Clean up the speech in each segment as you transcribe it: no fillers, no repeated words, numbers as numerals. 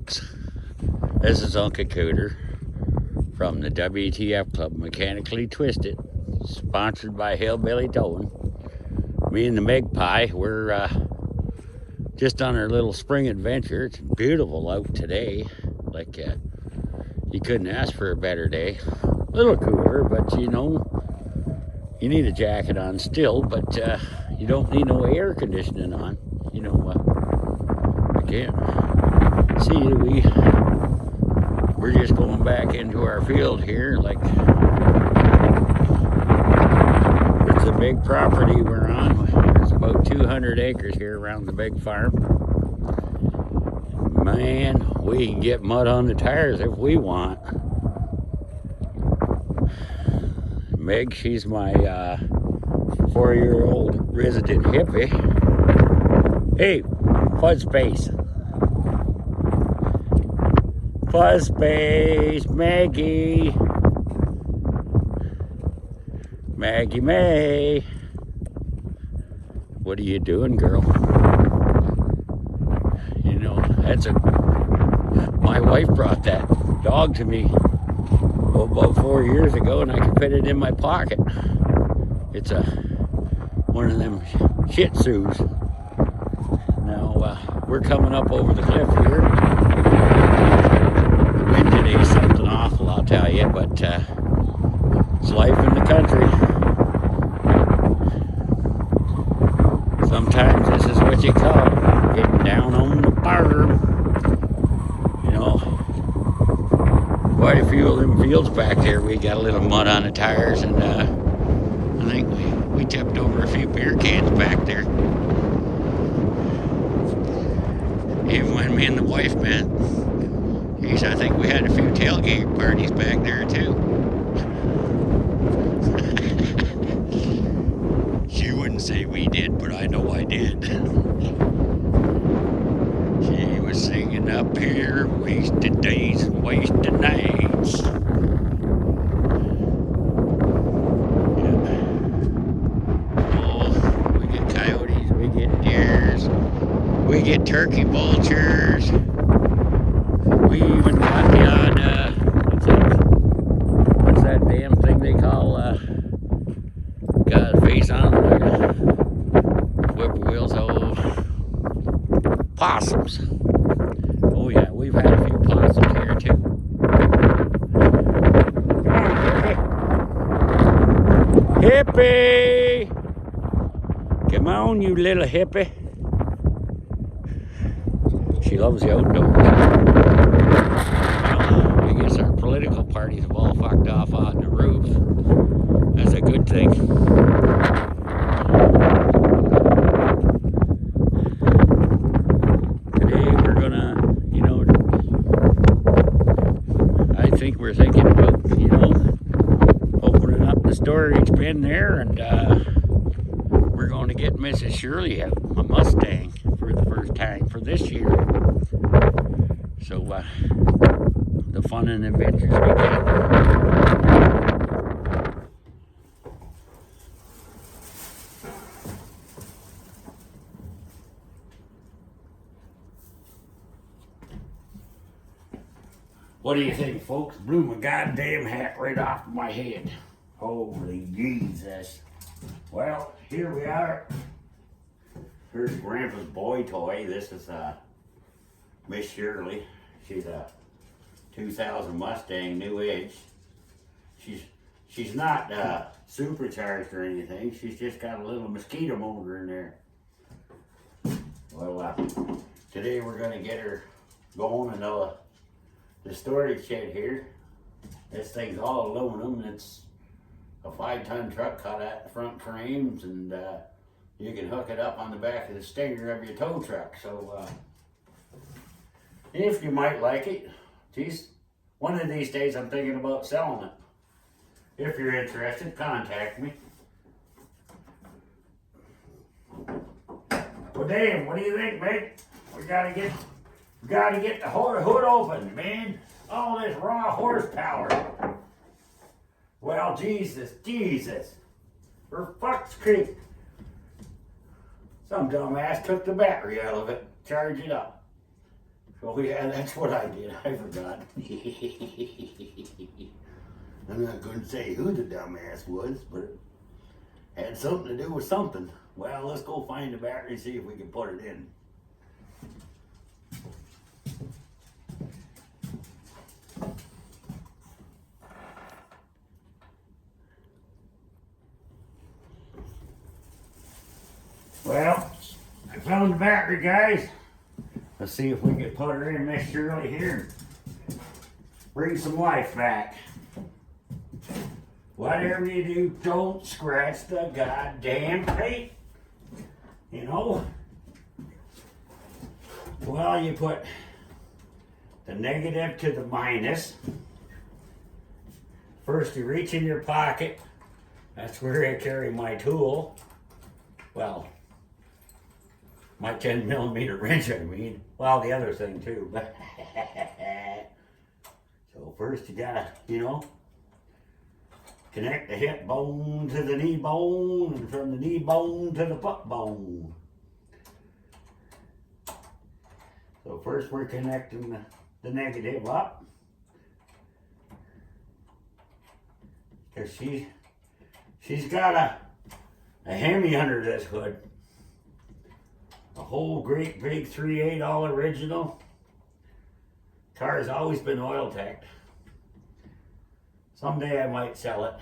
folks. This is Uncle Cooter from the WTF Club, Mechanically Twisted, sponsored by Hillbilly Towing. Me and the Magpie, we're just on our little spring adventure. It's beautiful out today. Like, you couldn't ask for a better day. A little cooler, but you know, you need a jacket on still, but you don't need no air conditioning on. You know, I can't see we're just going back into our field here. Like, it's a big property we're on. There's about 200 acres here around the big farm. Man, we can get mud on the tires if we want. Meg, she's my 4-year-old resident hippie. Hey, fuzz face. Fuzz face, Maggie. Maggie May. What are you doing, girl? You know, my wife brought that dog to me about 4 years ago, and I could fit it in my pocket. It's one of them Shih Tzus. Now, we're coming up over the cliff here. The wind today's something awful, I'll tell you, but it's life in the country. Sometimes this is what you call getting down on the farm. You know, quite a few of them fields back there, we got a little mud on the tires, and I think we tipped over a few beer cans back there. Even when me and the wife met, geez, I think we had a few tailgate parties back there too. She wouldn't say we did, but I know I did. She was singing up here, wasted days and wasted nights. We get turkey vultures. We even got the odd, what's that damn thing they call, got a face on them like a whippoorwills, possums. Oh yeah, we've had a few possums here too. Hippie! Come on, you little hippie. She loves the outdoors. I guess our political parties have all fucked off on the roof. That's a good thing. Today we're gonna, you know, I think we're thinking about, you know, opening up the storage bin there, and we're going to get Mrs. Shirley a Mustang for the first time for this year. So, the fun and adventures we get. What do you think, folks? Blew my goddamn hat right off my head. Holy Jesus. Well, here we are. Here's Grandpa's boy toy. This is Miss Shirley. She's a 2000 Mustang New Edge. She's not supercharged or anything. She's just got a little mosquito motor in there. Well, today we're gonna get her going in the storage shed here. This thing's all aluminum. It's a 5-ton truck cut out the front frames, and you can hook it up on the back of the stinger of your tow truck. So if you might like it, geez, one of these days I'm thinking about selling it. If you're interested, contact me. Well, damn, what do you think, mate? We gotta get the hood open, man. All this raw horsepower. Well, Jesus. For fuck's sake. Some dumbass took the battery out of it, charged it up. Oh yeah, that's what I did. I forgot. I'm not going to say who the dumbass was, but it had something to do with something. Well, let's go find the battery and see if we can put it in. Well, I found the battery, guys. Let's see if we can put her in Miss Shirley here. Bring some life back. Whatever you do, don't scratch the goddamn tape. You know? Well, you put the negative to the minus. First, you reach in your pocket. That's where I carry my tool. Well, my 10mm wrench, I mean. Well, the other thing too. So first you gotta, connect the hip bone to the knee bone, and from the knee bone to the foot bone. So first we're connecting the negative up. Because she's got a Hemi under this hood. A whole great big 3.8 all original. Car's always been oil teched. Someday I might sell it.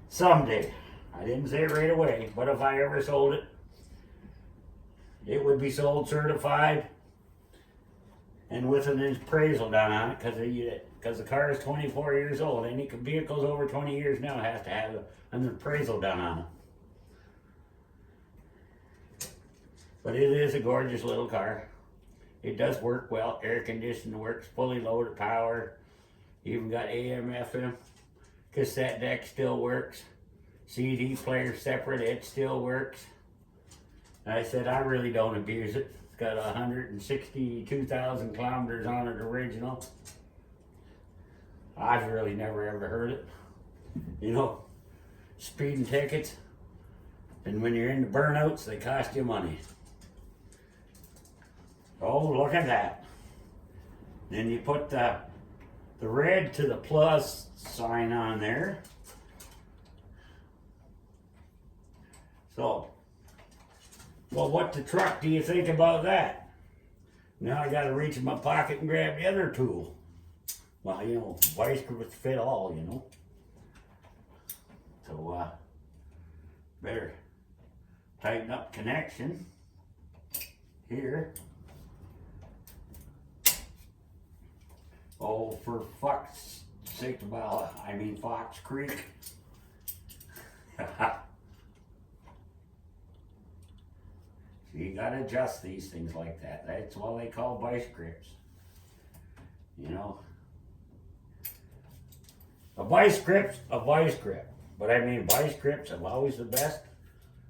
Someday. I didn't say it right away, but if I ever sold it, it would be sold certified and with an appraisal done on it because the car is 24 years old. Any vehicles over 20 years now has to have an appraisal done on it. But it is a gorgeous little car. It does work well. Air conditioning works, fully loaded power. Even got AM, FM. Cassette deck still works. CD player separate, it still works. I said I really don't abuse it. It's got 162,000 kilometers on it original. I've really never ever heard it. Speeding tickets. And when you're in the burnouts, they cost you money. Oh, look at that. Then you put the red to the plus sign on there. So, well, what the truck do you think about that? Now I gotta reach in my pocket and grab the other tool. Well, vice grips fit all, So, better tighten up connection here. Oh, for fuck's sake, Fox Creek. So you gotta adjust these things like that. That's why they call vice grips. A vice grip's a vice grip. But vice grips are always the best.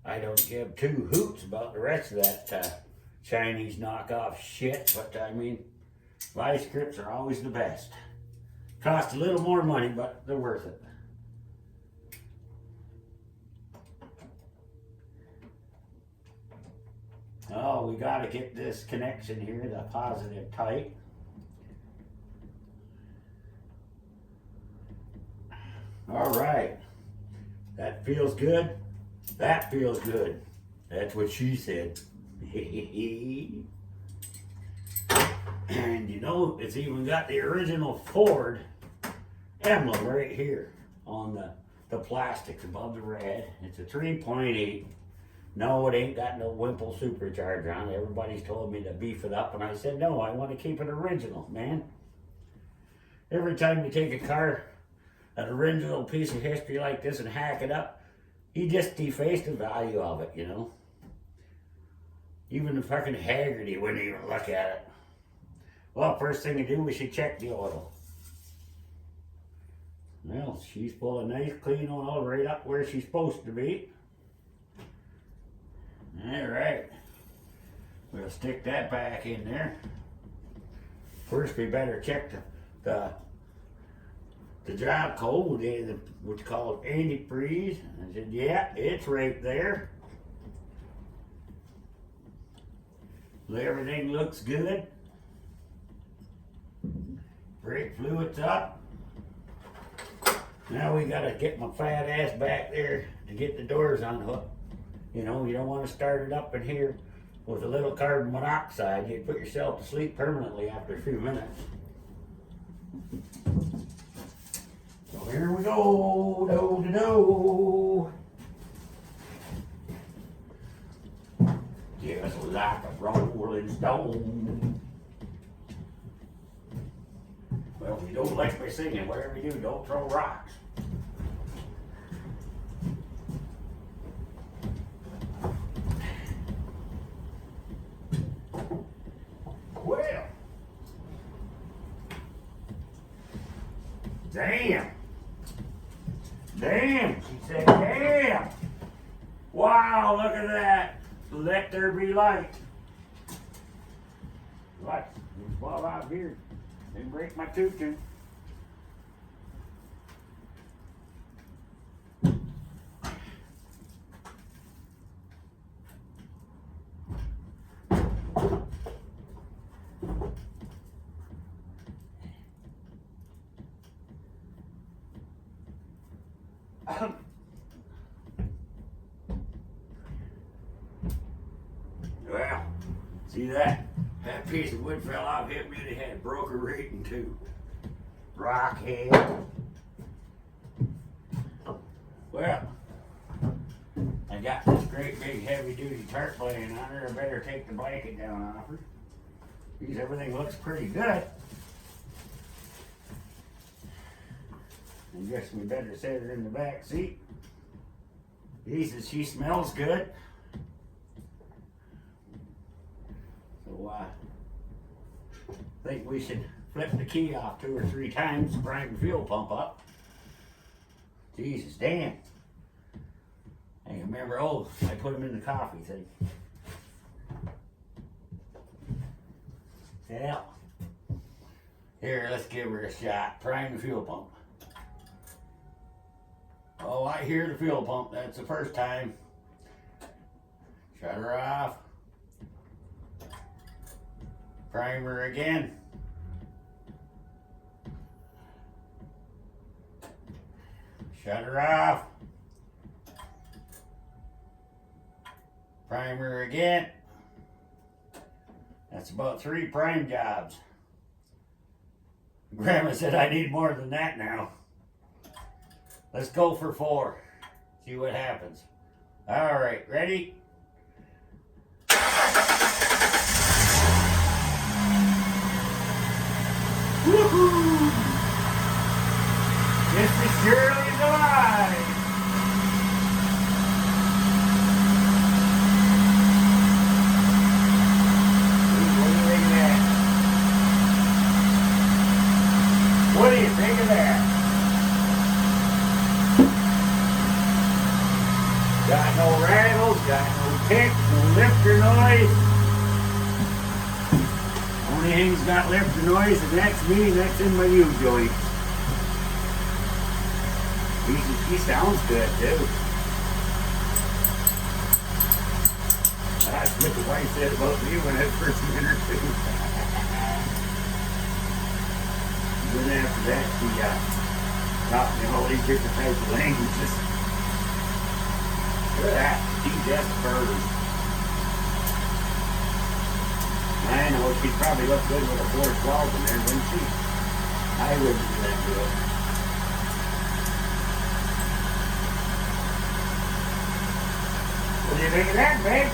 I don't give two hoots about the rest of that Chinese knockoff shit, but vice grips are always the best. Cost a little more money, but they're worth it. Oh, we gotta get this connection here, the positive tight. All right. That feels good. That feels good. That's what she said. And it's even got the original Ford emblem right here on the plastics above the red. It's a 3.8. No, it ain't got no Wimple supercharger on it. Everybody's told me to beef it up, and I said, no, I want to keep it original, man. Every time you take a car, an original piece of history like this and hack it up, you just deface the value of it, Even the fucking Haggerty wouldn't even look at it. Well, first thing to do, we should check the oil. Well, she's full of nice clean oil right up where she's supposed to be. All right. We'll stick that back in there. First, we better check the job code, what's called antifreeze. I said, yeah, it's right there. Everything looks good. Brake fluid's up. Now we gotta get my fat ass back there to get the doors unhooked. You know, you don't want to start it up in here with a little carbon monoxide. You'd put yourself to sleep permanently after a few minutes. So here we go, do-do-do. Just like a rolling stone. Well, if you don't like me singing, whatever you do, don't throw rocks. Well, damn. Damn, she said, damn. Wow, look at that. Let there be light. What? Fall out here. They break my tutu. Well, see that? That piece of wood fell off, hit me, and it had broke a rating too. Rockhead. Well, I got this great big heavy duty tarp laying on her. I better take the blanket down off her. Geez, everything looks pretty good. I guess we better set her in the back seat. Jesus, she smells good. So I think we should flip the key off 2 or 3 times, prime the fuel pump up. Jesus, damn. I remember, oh, I put them in the coffee thing. Yeah. Here, let's give her a shot. Prime the fuel pump. Oh, I hear the fuel pump. That's the first time. Shut her off. Prime her again. Shut her off. Prime her again. That's about 3 prime jobs. Grandma said I need more than that now. Let's go for 4. See what happens. All right, ready? Woohoo! Mr. Shirley's alive! What do you think of that? Got no rattles, got no tick, no lifter noise. Only thing's got lifter noise, and that's me, that's in my U-joint. She sounds good too. That's what the wife said about me when I first met her too. Then after that, she taught me all these different types of languages. Look at that, she's just bird. I know she'd probably look good with a 412 in there, wouldn't she? I wouldn't do that to her. What do you think of that, babe?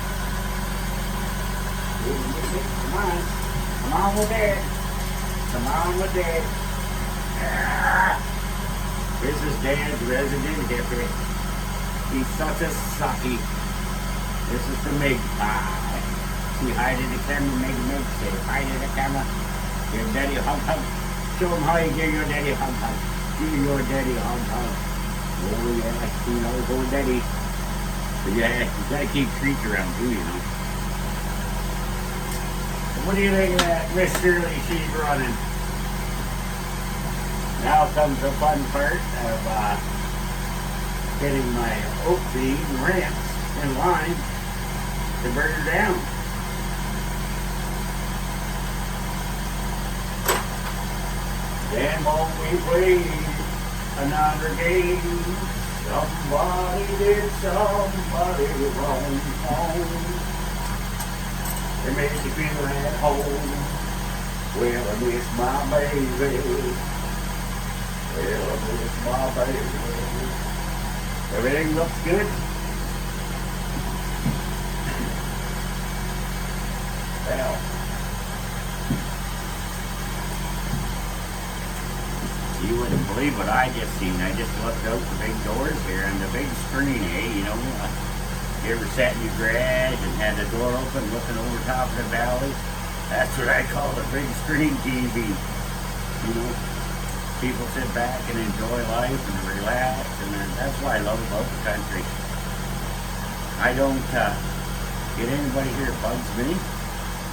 Come on. Come on with Dad. Come on with Dad. This is Dad's resident hippie. He's such a sucky. This is the Mig Pie. See, hi to the camera, Mig. Say hi to the camera. Give Daddy a hug. Show him how you give your daddy a hug. Give your daddy a hug. Oh yeah, you know, go Daddy. But yeah, you gotta keep treats around too, you know. So what do you think of that, Miss Shirley? She's running. Now comes the fun part of getting my oak bean ramps in line to burn her down. time won't we play another game? Somebody did somebody wrong. It makes you feel at home. Well, I miss my baby. Well, I miss my baby. Everything looks good. Well, you wouldn't believe what I just seen. I just looked out the big doors here and the big screen, you know. You ever sat in your garage and had the door open looking over top of the valley? That's what I call the big screen TV. You know, people sit back and enjoy life and relax, and that's what I love about the country. I don't get anybody here that bugs me.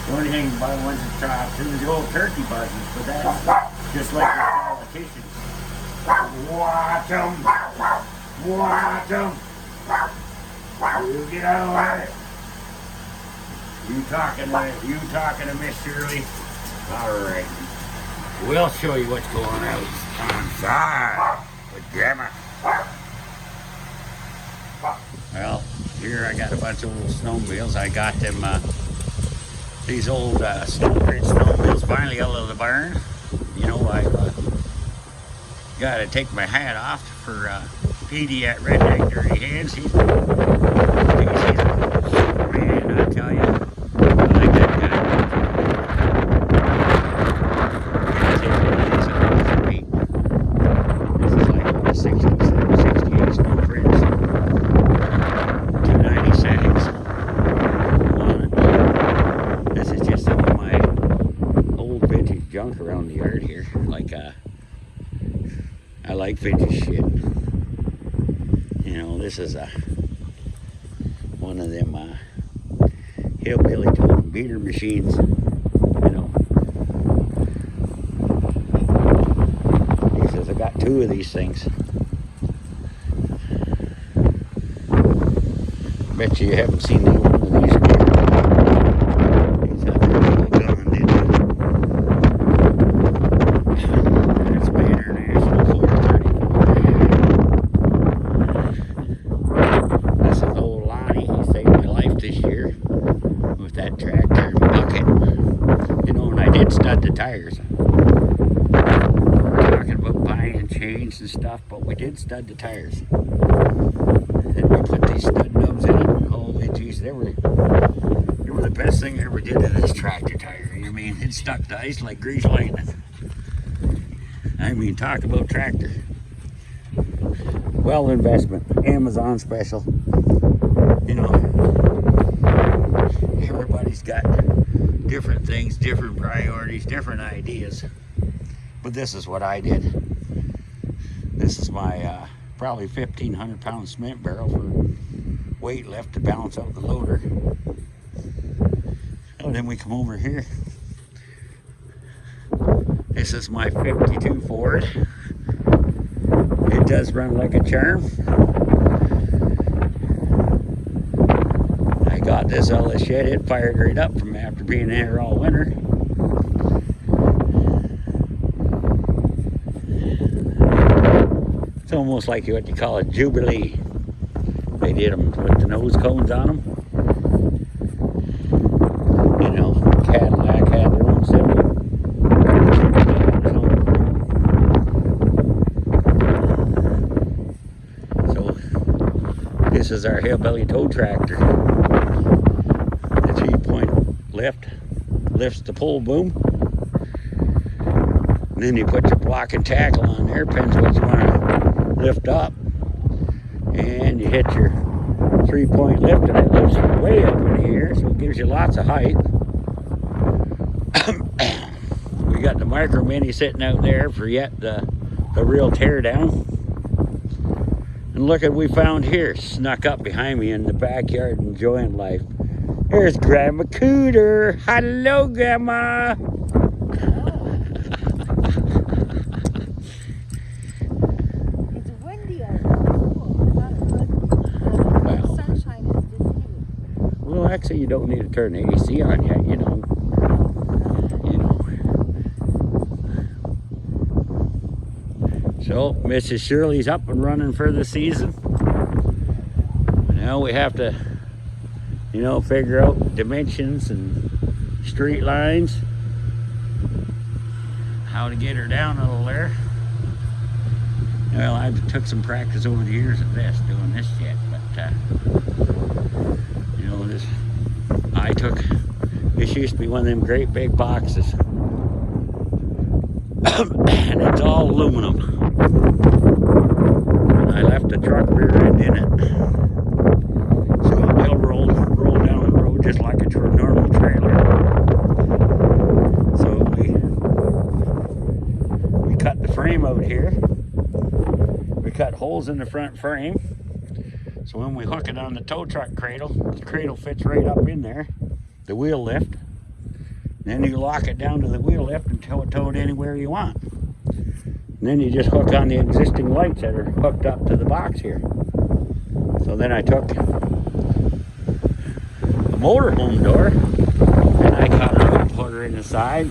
The only thing about ones that talk to is the old turkey buzzards, but that's just like the politicians. Watch them! Watch them! You get out of it. You talking to Miss Shirley? All right. We'll show you what's going on outside with Grandma. Well, here I got a bunch of old snowmobiles. I got them, these old snowmobiles finally out of the barn. You know, I got to take my hat off for Petey at Redneck Dirty Hands. He's man, I tell you. I like that guy. This is like 67, 68 snow prints. 290 sags on it. This is just some of my old vintage junk around the yard here. Like, I like vintage shit. You know, this is one of them hillbilly toting beater machines. You know, he says I got two of these things. Bet you haven't seen any one of these. He's up there really gone, didn't he? That's my international 434. This is old Lonnie. He saved my life this year with that tractor and bucket. You know, and I did stud the tires. We're talking about buying chains and stuff, but we did stud the tires. And we put these stud nubs in it. Holy jeez, they were the best thing I ever did to this tractor tire. I mean, it stuck to ice like grease lightning. I mean, talk about tractor. Well investment. Amazon special. You know, everybody's got different things, different priorities, different ideas. But this is what I did. This is my probably 1,500 pound cement barrel for weight left to balance out the loader. Oh, then we come over here. This is my 52 Ford. It does run like a charm. I got this out of the shed. It fired right up from after being there all winter. It's almost like what you call a Jubilee. They did them with the nose cones on them. You know, Cadillac had their own symbol. So this is our hillbilly tow tractor. The 3-point lift lifts the pole boom. And then you put your block and tackle on there, depends what you want to lift up. And you hit your 3-point lift and it lifts you way up in the air, so it gives you lots of height. We got the micro mini sitting out there for yet the real tear down. And look at what we found here, snuck up behind me in the backyard enjoying life. There's Grandma Cooter. Hello, Grandma. Actually, you don't need to turn the AC on yet, you know. So Mrs. Shirley's up and running for the season. Now we have to, you know, figure out dimensions and street lines, how to get her down a little there. Well, I've took some practice over the years of this, doing this yet, but you know, this used to be one of them great big boxes. And it's all aluminum. And I left the truck rear end in it. So they'll roll down the road just like a normal trailer. So we cut the frame out here. We cut holes in the front frame. So when we hook it on the tow truck cradle, the cradle fits right up in there. The wheel lift. Then you lock it down to the wheel lift and tow it anywhere you want. And then you just hook on the existing lights that are hooked up to the box here. So then I took a motorhome door and I cut her out and put her in the side.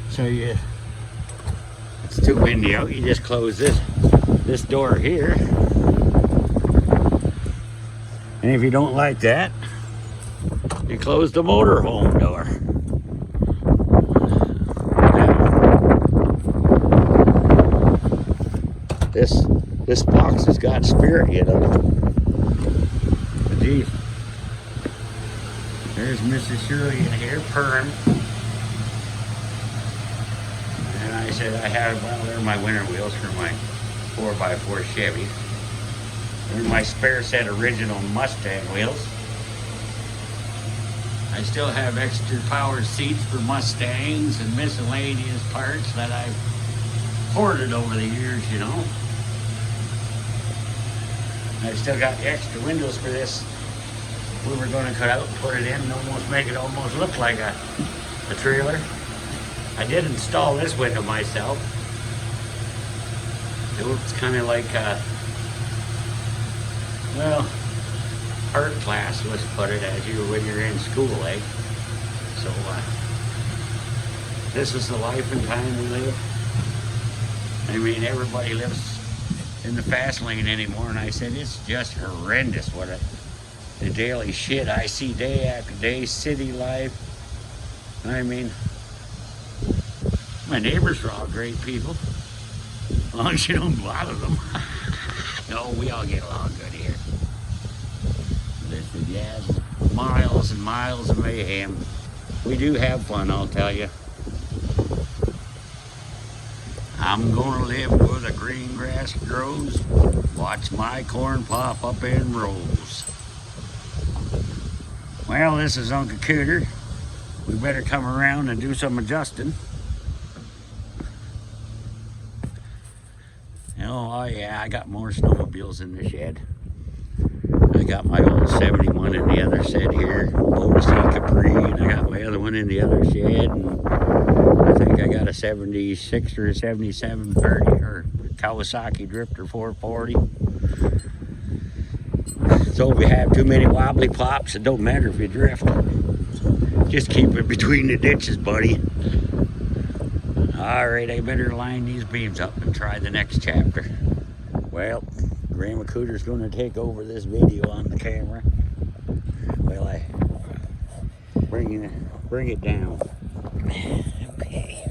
So it's too windy out, you just close this door here. And if you don't like that, you close the motorhome door. This box has got spirit, you know. But geez, there's Mrs. Shirley in here purring. And I said they're my winter wheels for my 4x4 Chevy. They're my spare set original Mustang wheels. I still have extra power seats for Mustangs and miscellaneous parts that I've hoarded over the years, you know. I've still got the extra windows for this. We were going to cut out and put it in and make it almost look like a trailer. I did install this window myself. It looks kind of like well, art class, let's put it, when you're in school, eh? So this is the life and time we live. I mean, everybody lives in the fast lane anymore, and I said it's just horrendous what the daily shit I see day after day, city life. I mean, my neighbors are all great people, as long as you don't bother them. No, we all get along good here. Listen, yeah, miles and miles of mayhem. We do have fun, I'll tell you. I'm gonna live where the green grass grows, watch my corn pop up in rows. Well, this is Uncle Cooter. We better come around and do some adjusting. Oh yeah, I got more snowmobiles in the shed. I got my old 71 in the other shed here, Motor C Capri, and I got my other one in the other shed, and I think I got a 76 or a 77 30 or Kawasaki Drifter 440. So if you have too many wobbly pops, it don't matter if you drift. Just keep it between the ditches, buddy. All right, I better line these beams up and try the next chapter. Well, Grandma Cooter's going to take over this video on the camera. Well, I bring it down. Okay.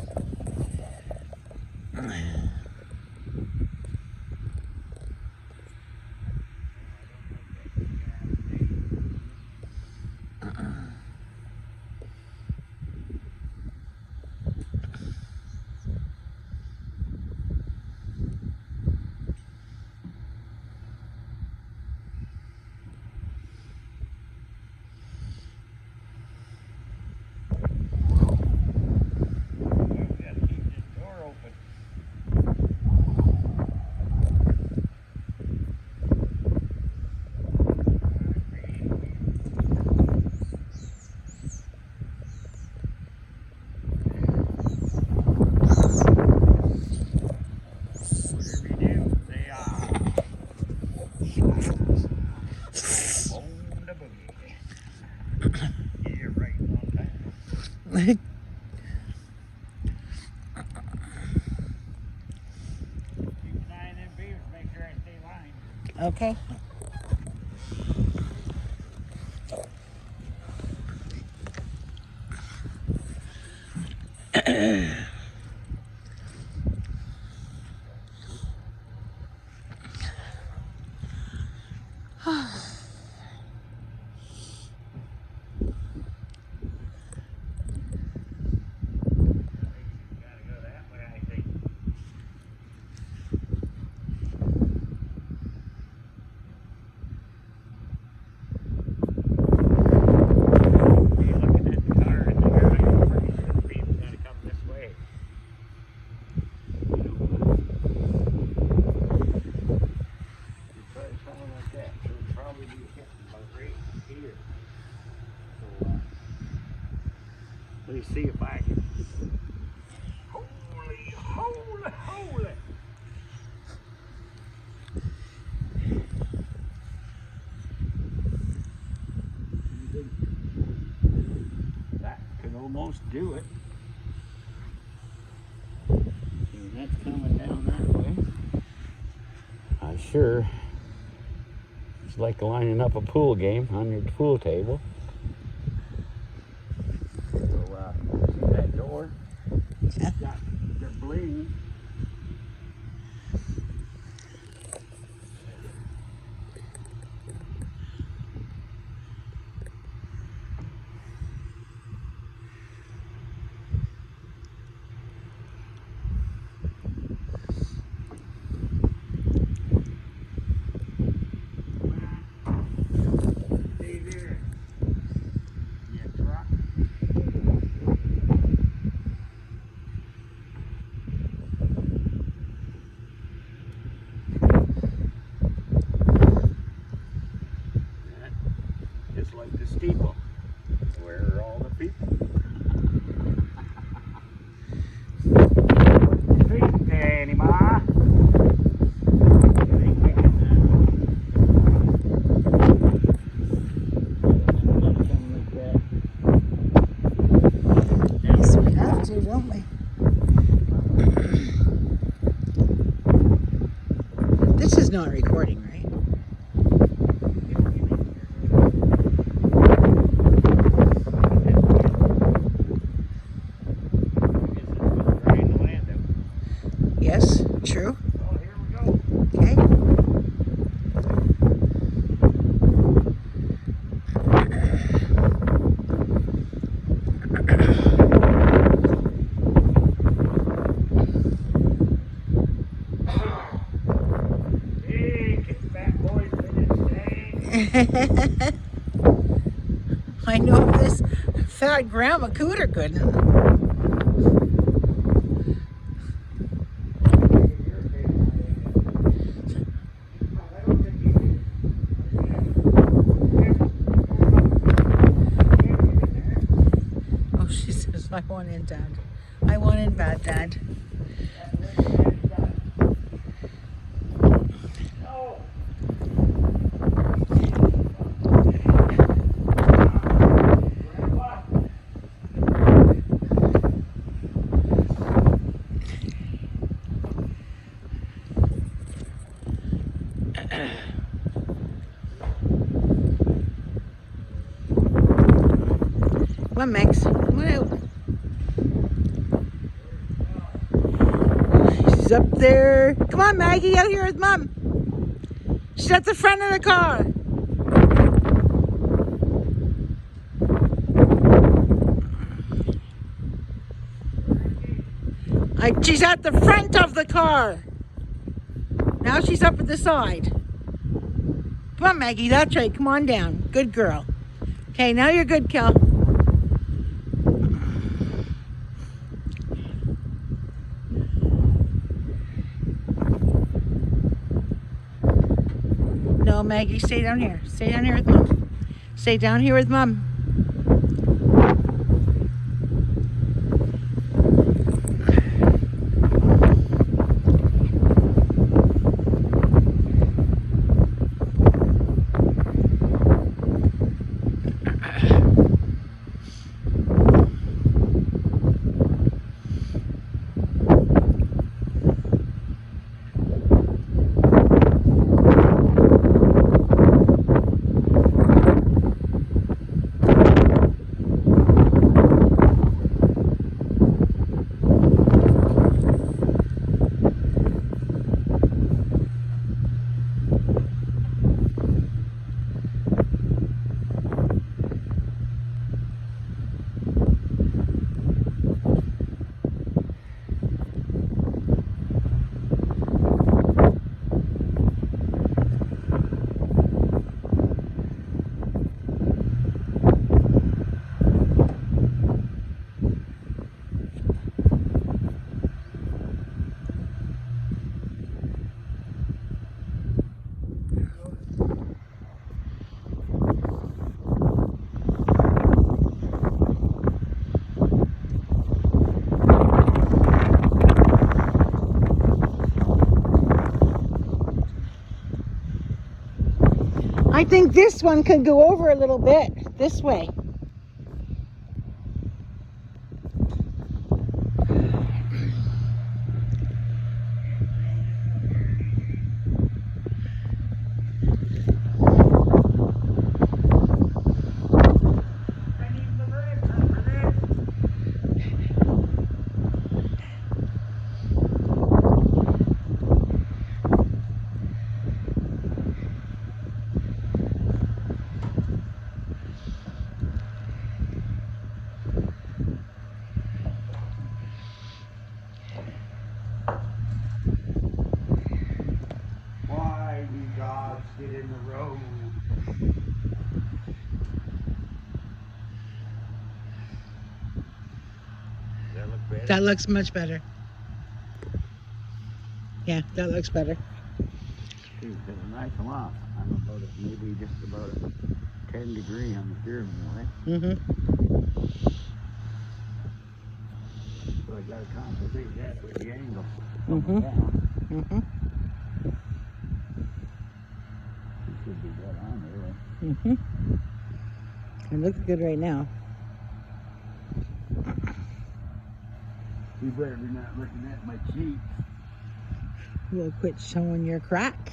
Okay. Let me see if I can. Holy. That could almost do it. And that's coming down that way. Sure. It's like lining up a pool game on your pool table. So, see that door? Yeah. It's got the bling. Stay there. Yeah, truck. Just like the steeple. Where are all the people? Feet, Danny Ma. Yes, we have to, don't we? This is not recording, right? Yes, true. Oh, here we go. Okay. Hey, get fat boys in it, I know if this fat grandma cooter couldn't. Oh, she says, I want in, Dad. I want in bad, Dad. Come on, Max. Come on out. She's up there. Come on, Maggie, out here with Mom. She's at the front of the car. She's at the front of the car. Now she's up at the side. Come on, Maggie, that's right. Come on down. Good girl. Okay, now you're good, Kel. No, Maggie, stay down here. Stay down here with Mom. Stay down here with Mom. I think this one could go over a little bit this way. Why do dogs get in the road? Does that look better? That looks much better. Yeah, that looks better. Because when I come off, I'm about maybe just about a 10-degree on the steering wheel, right? Mm-hmm. So I got to compensate that with the angle. Mm-hmm. Down. Mm-hmm. It should be dead on there. Mm-hmm. It looks good right now. You better be not looking at my cheeks. You'll quit showing your crack.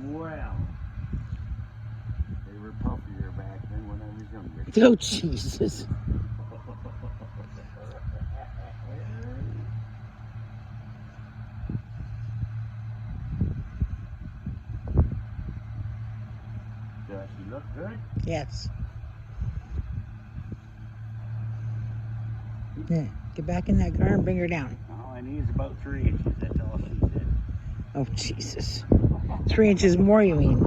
Well, they were puffier back then when I was younger. Oh, Jesus. Does she look good? Yes. Yeah. Get back in that car and bring her down. All I need is about 3 inches. That's all she said. Oh, Jesus. 3 inches more, you mean?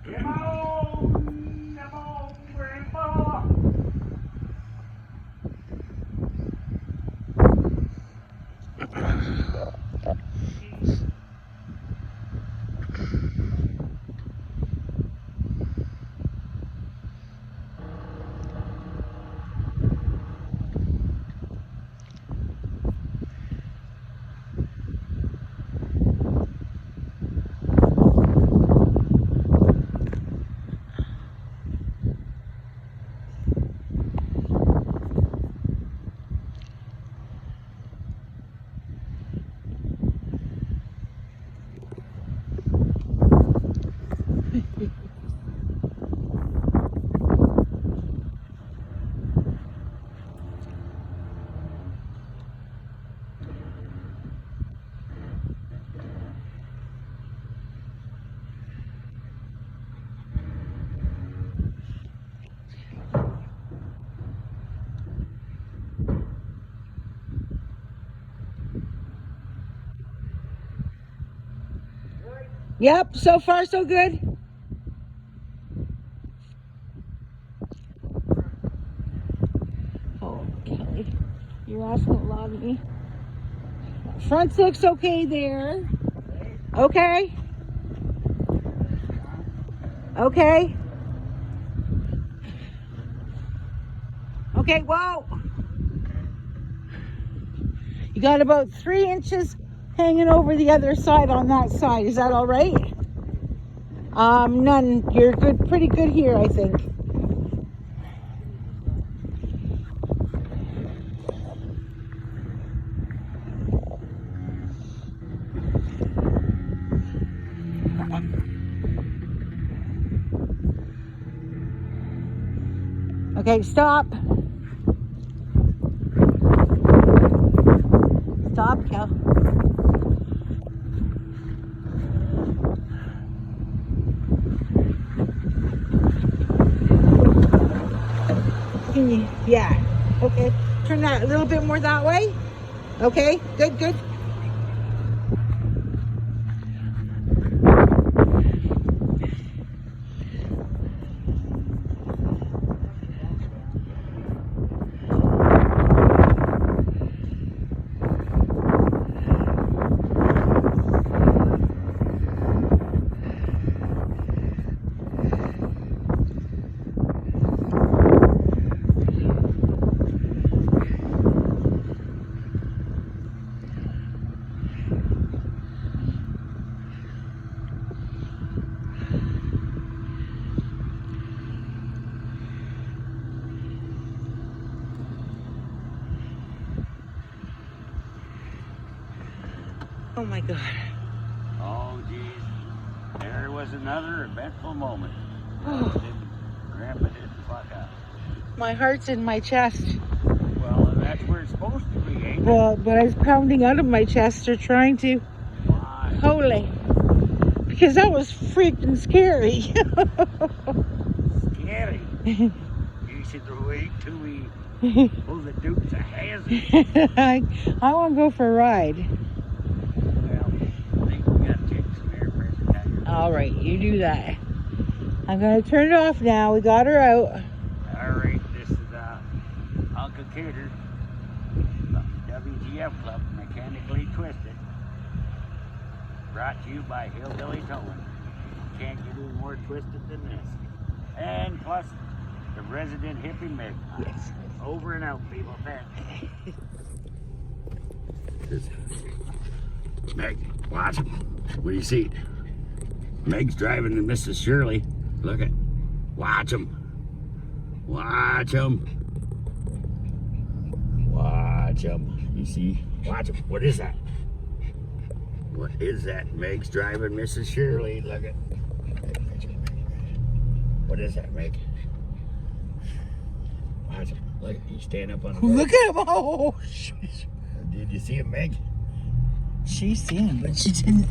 Come on, Grandpa. Yep, so far so good. Oh, Kelly, you're asking a lot of me. Front looks okay there. Okay. Okay. Okay, whoa. You got about 3 inches hanging over the other side on that side. Is that all right? None. You're good, pretty good here, I think. Okay, stop. Stop, Kel. Can you? Yeah. Okay. Turn that a little bit more that way. Okay. Good, good. Oh my God. Oh, geez. There was another eventful moment. Oh. Grandpa didn't fuck up. My heart's in my chest. Well, that's where it's supposed to be, ain't it? Well, but it's pounding out of my chest or trying to. Why? Holy. Because that was freaking scary. Scary. You should wait till we pull the Dukes of Hazzard. I want to go for a ride. Well, I think we got to take some air pressure down. All right, you do that. I'm going to turn it off now. We got her out. All right, this is Uncle Cater from the WGF Club, Mechanically Twisted. Brought to you by Hillbilly Towing. Can't get any more twisted than this. And plus, the resident hippie Meg. Yes. Over and out, people. Thanks. Meg, watch him. What do you see? Meg's driving to Mrs. Shirley. Look at. Watch him. Watch him. Watch him. You see? Watch him. What is that? What is that? Meg's driving Mrs. Shirley. Look at. What is that, Meg? Watch him. Look, he's standing up on the Look at him. Oh, Did you see him, Meg? she's seen him, but she didn't.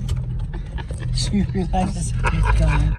She realized it's gone.